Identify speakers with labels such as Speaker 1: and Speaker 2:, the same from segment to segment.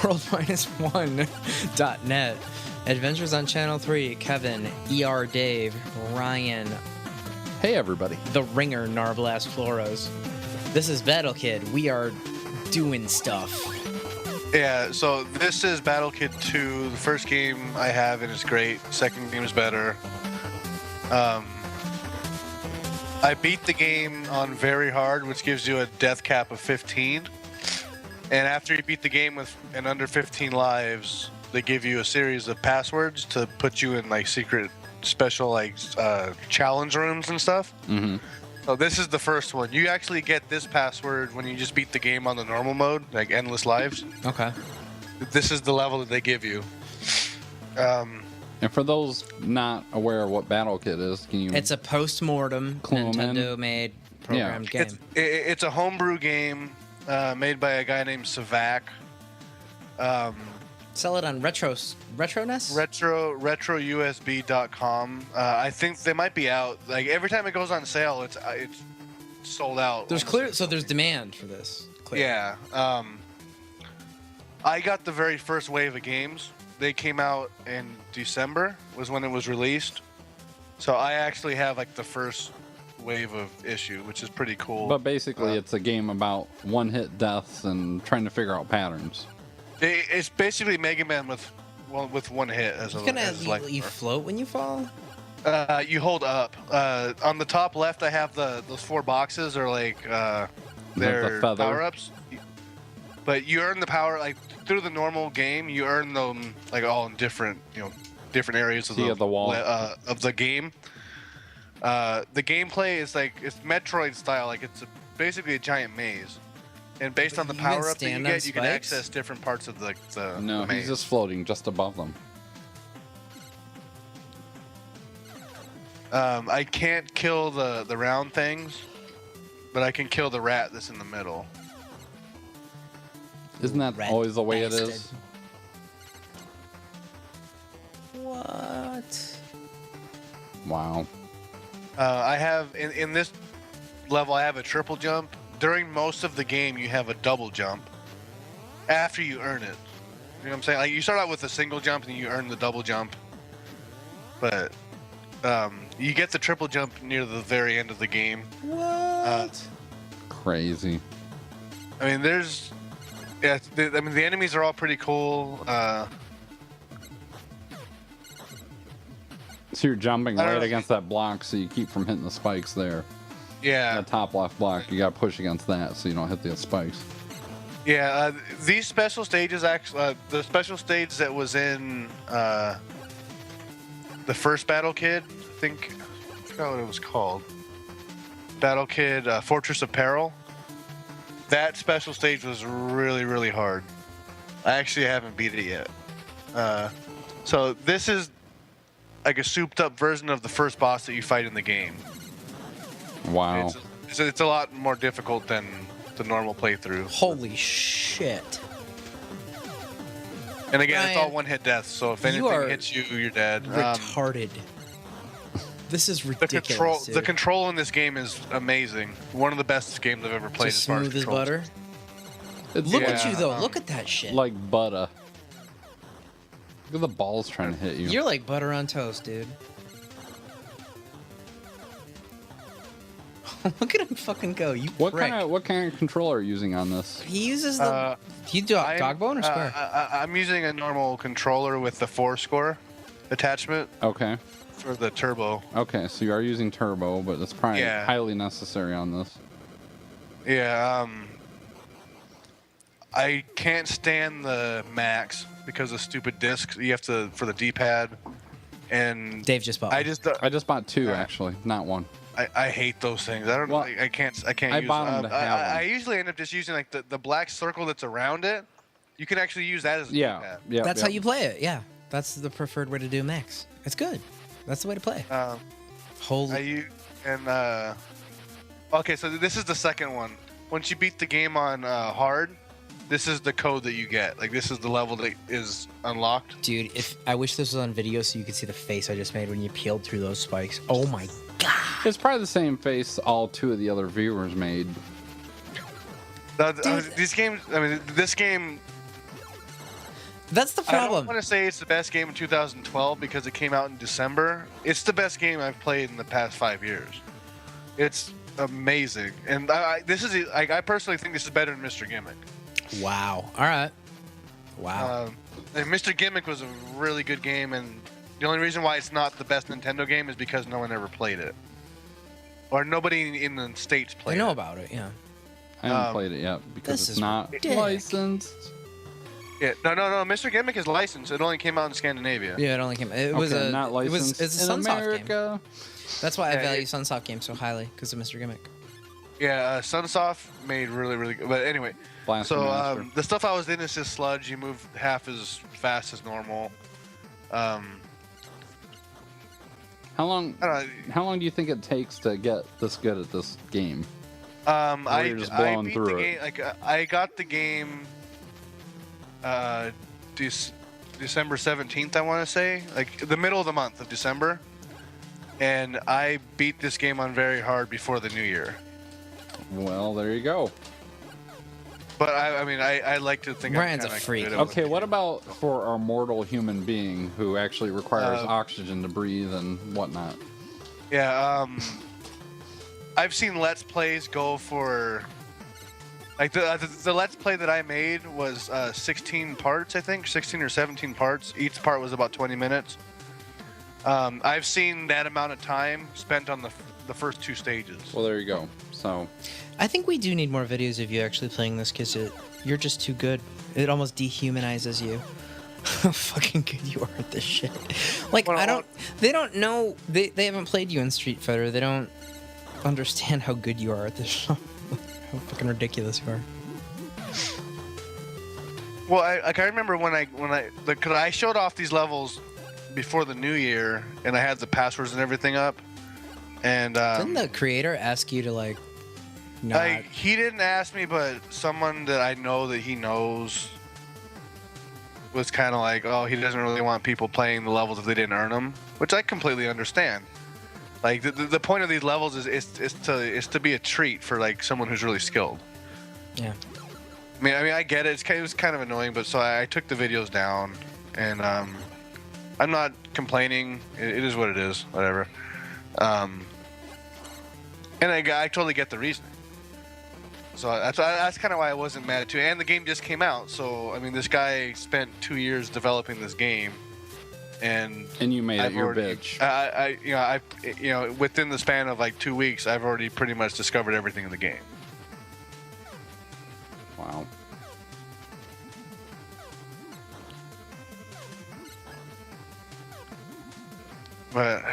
Speaker 1: world-1.net. Adventures on Channel 3, Kevin, ER Dave, Ryan.
Speaker 2: Hey, everybody.
Speaker 1: The Ringer, Narblast Floros. This is Battle Kid. We are doing stuff.
Speaker 3: Yeah, so this is Battle Kid 2. The first game I have, and it's great. Second game is better. I beat the game on very hard, which gives you a death cap of 15. And after you beat the game with an under 15 lives, they give you a series of passwords to put you in like secret, special like challenge rooms and stuff.
Speaker 2: Mm-hmm.
Speaker 3: So this is the first one. You actually get this password when you just beat the game on the normal mode, like endless lives.
Speaker 1: Okay.
Speaker 3: This is the level that they give you.
Speaker 2: And for those not aware of what Battle Kid is, can you...
Speaker 1: It's a post-mortem Nintendo-made programmed game.
Speaker 3: It's a homebrew game made by a guy named Savak.
Speaker 1: Sell it on RetroNES?
Speaker 3: RetroUSB.com. I think they might be out. Like every time it goes on sale, it's sold out.
Speaker 1: There's demand for this. Clearly.
Speaker 3: Yeah. I got the very first wave of games. They came out in December was when it was released. So I actually have like the first wave of issue, which is pretty cool.
Speaker 2: But basically, it's a game about one-hit deaths and trying to figure out patterns.
Speaker 3: It's basically Mega Man with one hit.
Speaker 1: You float when you fall?
Speaker 3: You hold up. On the top left, I have those 4 boxes are like they're power-ups. But you earn the power like through the normal game. You earn them like all in different areas of the
Speaker 2: wall
Speaker 3: of the game. The gameplay is like it's Metroid style. Like it's basically a giant maze. And based on the power up that you get, you can access different parts of the
Speaker 2: No,
Speaker 3: maze.
Speaker 2: He's just floating just above them.
Speaker 3: I can't kill the round things, but I can kill the rat that's in the middle.
Speaker 2: Isn't that always the way it is?
Speaker 1: What?
Speaker 2: Wow.
Speaker 3: I have in this level, I have a triple jump. During most of the game, you have a double jump after you earn it. You know what I'm saying? Like you start out with a single jump and you earn the double jump, but you get the triple jump near the very end of the game.
Speaker 1: What?
Speaker 2: Crazy.
Speaker 3: I mean, the enemies are all pretty cool.
Speaker 2: So you're jumping right against that block, so you keep from hitting the spikes there.
Speaker 3: Yeah.
Speaker 2: The top left block, you got to push against that so you don't hit the spikes.
Speaker 3: Yeah, these special stages actually, the special stage that was in the first Battle Kid, I forgot what it was called. Battle Kid Fortress of Peril. That special stage was really, really hard. I actually haven't beat it yet. So this is like a souped up version of the first boss that you fight in the game.
Speaker 2: Wow.
Speaker 3: It's a lot more difficult than the normal playthrough.
Speaker 1: Holy shit.
Speaker 3: And again,
Speaker 1: Ryan,
Speaker 3: it's all one-hit death, so if anything hits you, you're dead.
Speaker 1: Retarded. This is ridiculous.
Speaker 3: The control in this game is amazing. One of the best games I've ever played.
Speaker 1: Just
Speaker 3: as far
Speaker 1: smooth
Speaker 3: as
Speaker 1: as butter. Look at you though. Look at that shit.
Speaker 2: Like butter. Look at the balls trying to hit you.
Speaker 1: You're like butter on toast, dude. Look at him fucking go. You
Speaker 2: what
Speaker 1: prick.
Speaker 2: kind of controller are you using on this?
Speaker 1: He uses the. You do dog bone or square?
Speaker 3: I'm using a normal controller with the 4-score attachment.
Speaker 2: Okay.
Speaker 3: For the turbo.
Speaker 2: Okay, so you are using turbo, but it's probably highly necessary on this.
Speaker 3: Yeah. I can't stand the max because of stupid discs. You have to for the D-pad. And
Speaker 1: Dave just bought.
Speaker 2: I just bought 2 actually, not 1.
Speaker 3: I hate those things. I don't. Well, I can't. I
Speaker 2: use bought them.
Speaker 3: I usually end up just using like the black circle that's around it. You can actually use that as a D-pad.
Speaker 2: Yeah.
Speaker 1: That's how you play it. Yeah, that's the preferred way to do max. It's good. That's the way to play.
Speaker 3: Okay, so this is the second one. Once you beat the game on hard, this is the code that you get. Like this is the level that is unlocked.
Speaker 1: Dude, I wish this was on video so you could see the face I just made when you peeled through those spikes. Oh my god.
Speaker 2: It's probably the same face all 2 of the other viewers made.
Speaker 3: These games. I mean, this game
Speaker 1: That's the
Speaker 3: I don't
Speaker 1: problem.
Speaker 3: want to say it's the best game in 2012 because it came out in December. It's the best game I've played in the past 5 years. It's amazing, and I personally think this is better than Mr. Gimmick.
Speaker 1: Wow. All right. Wow.
Speaker 3: And Mr. Gimmick was a really good game, and the only reason why it's not the best Nintendo game is because no one ever played it, or nobody in the States
Speaker 1: I
Speaker 3: played it.
Speaker 1: know about it. Yeah.
Speaker 2: I haven't played it yet because
Speaker 1: this
Speaker 2: it's
Speaker 1: is
Speaker 2: not
Speaker 1: ridiculous.
Speaker 2: licensed.
Speaker 3: Yeah, no. Mr. Gimmick is licensed. It only came out in Scandinavia.
Speaker 1: Yeah. It only came. It was
Speaker 2: Okay,
Speaker 1: a.
Speaker 2: not licensed
Speaker 1: It's a
Speaker 2: in
Speaker 1: Sunsoft game.
Speaker 2: America.
Speaker 1: That's why I
Speaker 3: Yeah,
Speaker 1: value
Speaker 3: it-
Speaker 1: Sunsoft games so highly because of Mr. Gimmick.
Speaker 3: Yeah, Sunsoft made really, really good. But anyway,
Speaker 2: Blaster
Speaker 3: so
Speaker 2: Master.
Speaker 3: the stuff I was in is just sludge. You move half as fast as normal.
Speaker 2: How long?
Speaker 3: I don't know.
Speaker 2: How long do you think it takes to get this good at this game?
Speaker 3: I
Speaker 2: you're just
Speaker 3: I
Speaker 2: blowing
Speaker 3: beat
Speaker 2: through
Speaker 3: the
Speaker 2: it.
Speaker 3: game. Like I got the game. December 17th, I want to say, like the middle of the month of December, and I beat this game on very hard before the new year.
Speaker 2: Well, there you go.
Speaker 3: But I like to think
Speaker 1: Ryan's
Speaker 3: I'm
Speaker 1: a
Speaker 3: kinda
Speaker 1: freak.
Speaker 3: good at
Speaker 2: Okay,
Speaker 3: it.
Speaker 2: what about for our mortal human being who actually requires oxygen to breathe and whatnot?
Speaker 3: Yeah, I've seen Let's Plays go for, like the Let's Play that I made was 16 parts, I think, 16 or 17 parts. Each part was about 20 minutes. I've seen that amount of time spent on the first 2 stages.
Speaker 2: Well, there you go. So,
Speaker 1: I think we do need more videos of you actually playing this because you're just too good. It almost dehumanizes you. How fucking good you are at this shit. Like,
Speaker 3: Well,
Speaker 1: they don't know, they haven't played you in Street Fighter. They don't understand how good you are at this shit. How fucking ridiculous you are.
Speaker 3: Well, I remember when because I showed off these levels before the new year, and I had the passwords and everything up, and
Speaker 1: Didn't the creator ask you to, like, not...
Speaker 3: he didn't ask me, but someone that I know that he knows was kind of like, oh, he doesn't really want people playing the levels if they didn't earn them, which I completely understand. Like the point of these levels is to be a treat for like someone who's really skilled.
Speaker 1: Yeah.
Speaker 3: I mean, I get it. It was kind of annoying, but so I took the videos down, and I'm not complaining. It is what it is. Whatever. And I totally get the reasoning. So that's kind of why I wasn't mad at it. And the game just came out, so I mean, this guy spent 2 years developing this game, and
Speaker 2: you made it your
Speaker 3: already,
Speaker 2: bitch.
Speaker 3: within the span of like 2 weeks, I've already pretty much discovered everything in the game.
Speaker 2: Wow.
Speaker 3: But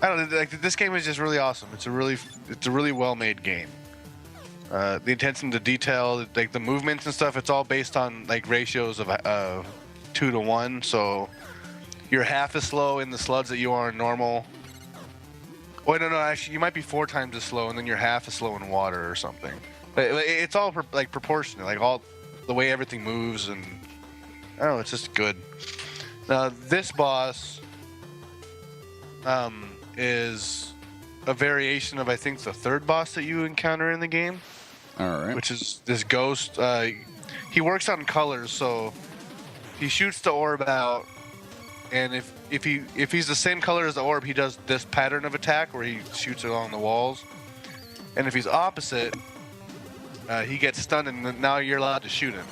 Speaker 3: I don't know. Like, this game is just really awesome. It's a really well-made game. The attention to detail, like the movements and stuff, it's all based on like ratios of 2 to 1. So you're half as slow in the sludge that you are in normal. Oh no, actually, you might be 4 times as slow, and then you're half as slow in water or something. But it's all like proportionate, like all the way everything moves, and I don't know, it's just good. Now this boss is a variation of, I think, the 3rd boss that you encounter in the game.
Speaker 2: All right.
Speaker 3: Which is this ghost. He works on colors, so he shoots the orb out, and if he's the same color as the orb, he does this pattern of attack where he shoots along the walls. And if he's opposite, he gets stunned, and now you're allowed to shoot him.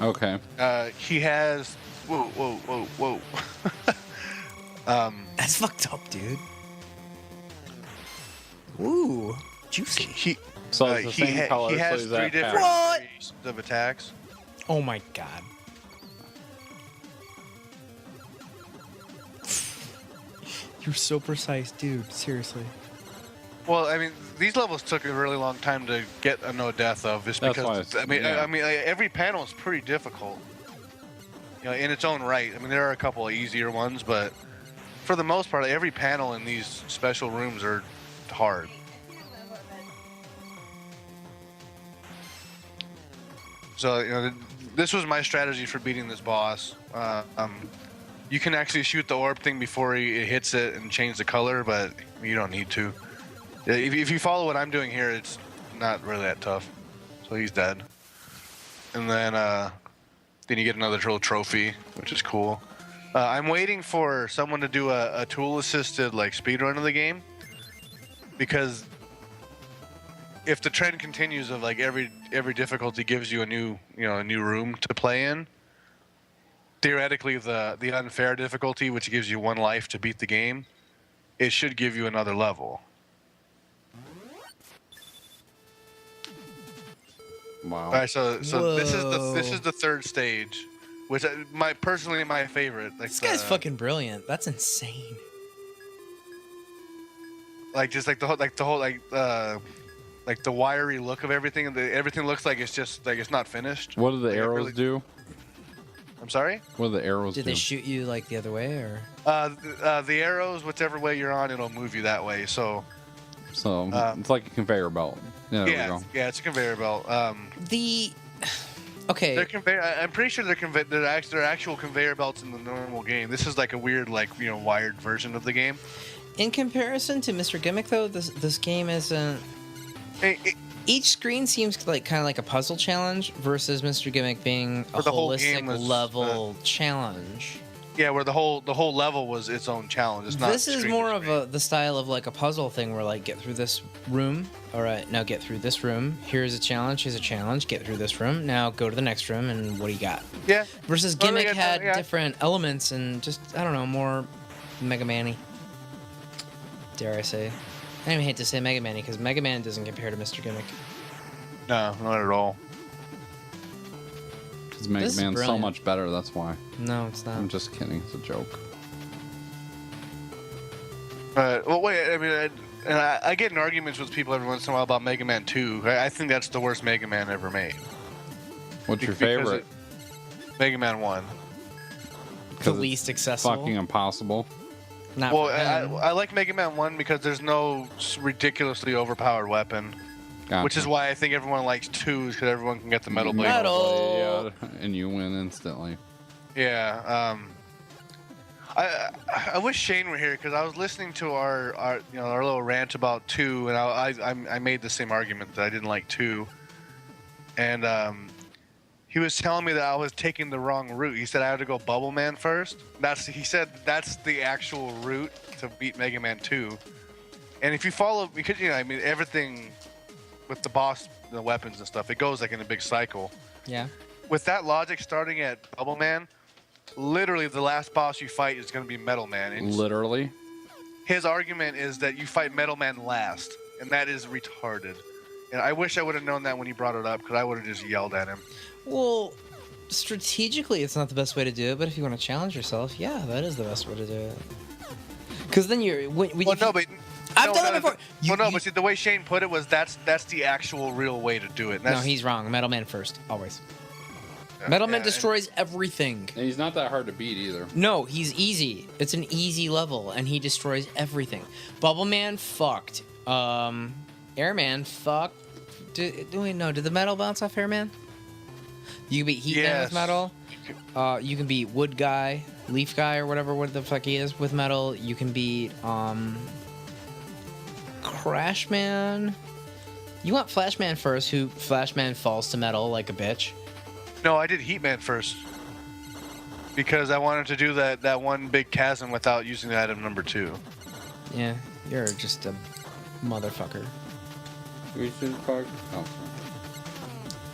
Speaker 2: Okay.
Speaker 3: He has whoa.
Speaker 1: That's fucked up, dude. Ooh, juicy.
Speaker 3: He
Speaker 2: So it's the same color.
Speaker 3: he
Speaker 2: so
Speaker 3: has
Speaker 2: he's
Speaker 3: 3
Speaker 2: that
Speaker 3: different
Speaker 2: fast.
Speaker 3: variations of attacks.
Speaker 1: Oh my god. You're so precise, dude. Seriously.
Speaker 3: Well, I mean, these levels took a really long time to get a no death of, just
Speaker 2: That's
Speaker 3: because
Speaker 2: why
Speaker 3: I mean, like, every panel is pretty difficult, in its own right. I mean, there are a couple of easier ones, but for the most part, every panel in these special rooms are hard. So, this was my strategy for beating this boss. You can actually shoot the orb thing before it hits it and change the color, but you don't need to. If you follow what I'm doing here, it's not really that tough. So he's dead. And then Then you get another little trophy, which is cool. I'm waiting for someone to do a tool-assisted like speedrun of the game, because if the trend continues of like every difficulty gives you a new room to play in, theoretically the unfair difficulty, which gives you 1 life to beat the game, it should give you another level.
Speaker 2: Wow.
Speaker 3: All right, so this is the 3rd stage, which personally my favorite. Like
Speaker 1: This guy's fucking brilliant. That's insane.
Speaker 3: Like just like the wiry look of everything, and everything looks like it's just like it's not finished.
Speaker 2: What do the
Speaker 3: Like,
Speaker 2: arrows do?
Speaker 3: I'm sorry?
Speaker 2: What do the arrows do?
Speaker 1: Did they shoot you like the other way, or?
Speaker 3: The arrows, whichever way you're on, it'll move you that way. So
Speaker 2: it's like a conveyor belt. Yeah, there we go.
Speaker 3: Yeah, it's a conveyor belt.
Speaker 1: Okay.
Speaker 3: They're conveyor. I'm pretty sure they're actual conveyor belts in the normal game. This is like a weird, wired version of the game.
Speaker 1: In comparison to Mr. Gimmick, though, this game isn't. Each screen seems like kind of like a puzzle challenge versus Mr. Gimmick being a
Speaker 3: the whole game
Speaker 1: holistic
Speaker 3: was,
Speaker 1: level challenge.
Speaker 3: Yeah, where the whole level was its own challenge. It's not.
Speaker 1: This is more of the style of like a puzzle thing, where like get through this room. All right, now get through this room. Here's a challenge. Here's a challenge. Get through this room. Now go to the next room, and what do you got?
Speaker 3: Yeah.
Speaker 1: Versus Gimmick had different elements and just I don't know, more Mega Man-y. Dare I say? I even hate to say Mega Man-y because Mega Man doesn't compare to Mr. Gimmick.
Speaker 3: No, not at all.
Speaker 2: Because Mega Man's so much better, that's why.
Speaker 1: No, it's not.
Speaker 2: I'm just kidding. It's a joke.
Speaker 3: Well, wait. I mean, I get in arguments with people every once in a while about Mega Man 2. I think that's the worst Mega Man ever made.
Speaker 2: What's your favorite?
Speaker 3: Mega Man 1.
Speaker 1: The least accessible.
Speaker 2: Fucking impossible.
Speaker 1: Not
Speaker 3: well, I like Mega Man 1 because there's no ridiculously overpowered weapon. Gotcha. Which is why I think everyone likes 2, because everyone can get the metal blade.
Speaker 1: Metal!
Speaker 2: Yeah, and you win instantly.
Speaker 3: Yeah. I wish Shane were here, because I was listening to our little rant about 2, and I made the same argument that I didn't like 2. And he was telling me that I was taking the wrong route. He said I had to go Bubble Man first. He said that's the actual route to beat Mega Man 2. And if you follow, because everything with the boss, the weapons and stuff, it goes like in a big cycle.
Speaker 1: Yeah.
Speaker 3: With that logic, starting at Bubble Man, literally the last boss you fight is going to be Metal Man. And
Speaker 2: literally?
Speaker 3: His argument is that you fight Metal Man last, and that is retarded. And I wish I would have known that when he brought it up, because I would have just yelled at him.
Speaker 1: Well, strategically, it's not the best way to do it, but if you want to challenge yourself, yeah, that is the best way to do it. Because then you're... I've done it before.
Speaker 3: But see, the way Shane put it was that's the actual real way to do it.
Speaker 1: No, he's wrong. Metal Man first, always. Metal Man destroys everything.
Speaker 2: And he's not that hard to beat either.
Speaker 1: No, he's easy. It's an easy level, and he destroys everything. Bubble Man fucked. Airman fucked. Did the metal bounce off Airman? You can beat Heat Man with metal. You can beat Wood Guy, Leaf Guy, or what the fuck he is with metal. You can beat Crash Man. You want Flash Man first, who Flash Man falls to metal like a bitch.
Speaker 3: No, I did Heat Man first. Because I wanted to do that one big chasm without using item number 2.
Speaker 1: Yeah, you're just a motherfucker.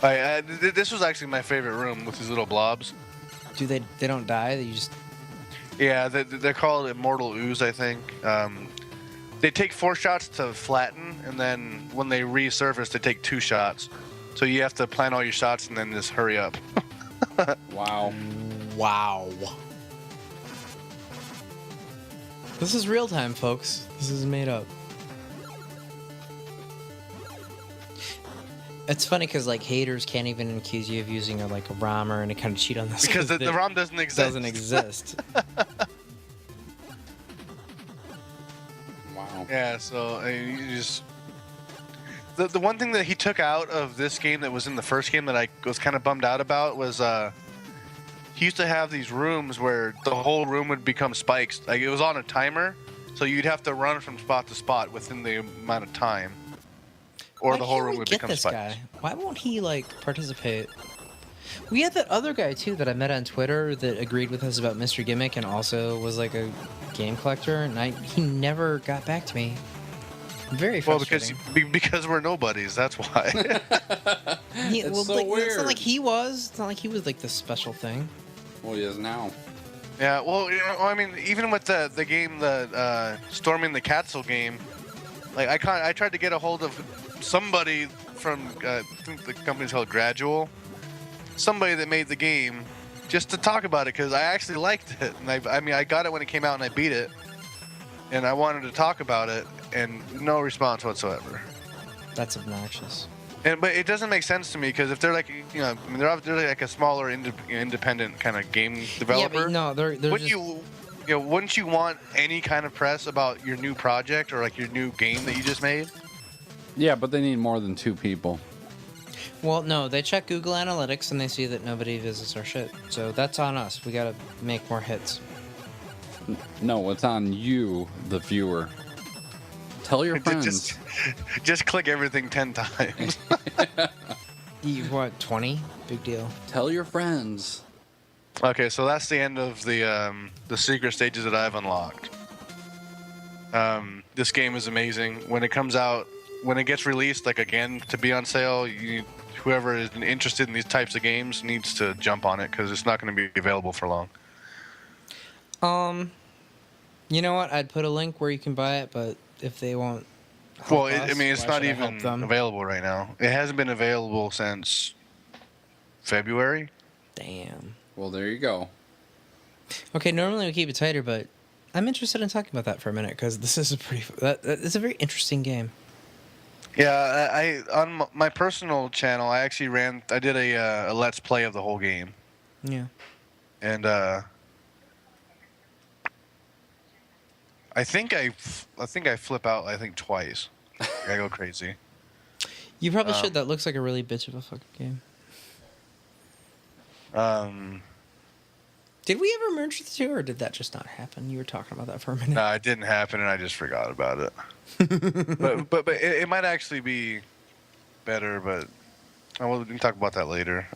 Speaker 3: This was actually my favorite room with these little blobs.
Speaker 1: Do they don't die? They just...
Speaker 3: Yeah, they're called Immortal Ooze, I think. They take 4 shots to flatten, and then when they resurface, they take 2 shots. So you have to plan all your shots and then just hurry up.
Speaker 2: Wow.
Speaker 1: Wow. This is real time, folks. This is made up. It's funny because like haters can't even accuse you of using a ROM or any kind of cheat on this
Speaker 3: because the ROM doesn't exist.
Speaker 1: Doesn't exist.
Speaker 2: Wow.
Speaker 3: Yeah. So you just the one thing that he took out of this game that was in the first game that I was kind of bummed out about was he used to have these rooms where the whole room would become spikes. Like it was on a timer, so you'd have to run from spot to spot within the amount of time. Or the whole room would become spikes.
Speaker 1: Why won't he participate? We had that other guy too that I met on Twitter that agreed with us about Mr. Gimmick and also was like a game collector, and he never got back to me. Very frustrating.
Speaker 3: Well, because we're nobodies. That's why.
Speaker 2: It's so weird.
Speaker 1: It's not like he was. It's not like he was like the special thing.
Speaker 2: Well, he is now.
Speaker 3: Yeah. Well, I mean, even with the game, the storming the castle game, like I tried to get a hold of somebody from I think the company's called Gradual, somebody that made the game, just to talk about it because I actually liked it, and I got it when it came out and I beat it, and I wanted to talk about it, and no response whatsoever.
Speaker 1: That's obnoxious.
Speaker 3: But it doesn't make sense to me because if they're like, I mean, they're like a smaller independent kind of game developer.
Speaker 1: Yeah, but no, they're
Speaker 3: wouldn't
Speaker 1: just...
Speaker 3: wouldn't you want any kind of press about your new project or like your new game that you just made?
Speaker 2: Yeah, but they need more than 2 people.
Speaker 1: Well, no, they check Google Analytics and they see that nobody visits our shit. So that's on us. We gotta make more hits.
Speaker 2: No, it's on you, the viewer. Tell your friends.
Speaker 3: Just click everything 10 times.
Speaker 1: What, 20? Big deal.
Speaker 2: Tell your friends.
Speaker 3: Okay, so that's the end of the secret stages that I've unlocked. This game is amazing. When it comes out, when it gets released, like again, to be on sale, whoever is interested in these types of games needs to jump on it because it's not going to be available for long.
Speaker 1: You know what? I'd put a link where you can buy it, but if they won't help
Speaker 3: Well,
Speaker 1: us,
Speaker 3: I mean, it's
Speaker 1: why
Speaker 3: not
Speaker 1: should I
Speaker 3: even
Speaker 1: help them?
Speaker 3: available right now. It hasn't been available since February.
Speaker 1: Damn.
Speaker 2: Well, there you go.
Speaker 1: Okay, normally we keep it tighter, but I'm interested in talking about that for a minute because this is it's a very interesting game.
Speaker 3: Yeah, I on my personal channel, I did a let's play of the whole game,
Speaker 1: Yeah.
Speaker 3: and I think I flip out twice. I go crazy.
Speaker 1: You probably should. That looks like a really bitch of a fucking game. Did we ever merge the two, or did that just not happen? You were talking about that for a minute.
Speaker 3: No, it didn't happen, and I just forgot about it. but it might actually be better, but we can talk about that later.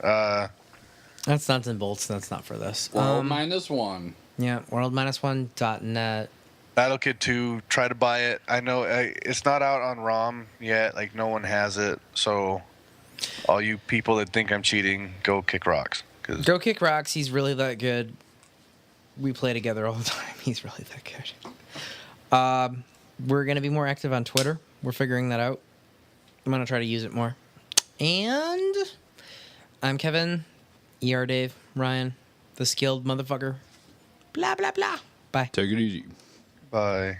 Speaker 1: That's nuts and bolts. That's not for this.
Speaker 2: World -1.
Speaker 1: Yeah, world-1.net.
Speaker 3: Battle Kid 2, try to buy it. I know it's not out on ROM yet. Like, no one has it. So, all you people that think I'm cheating, go kick rocks.
Speaker 1: Go kick rocks. He's really that good. We play together all the time. He's really that good. We're going to be more active on Twitter. We're figuring that out. I'm going to try to use it more. And I'm Kevin, ER Dave, Ryan, the skilled motherfucker. Blah, blah, blah. Bye.
Speaker 2: Take it easy.
Speaker 3: Bye.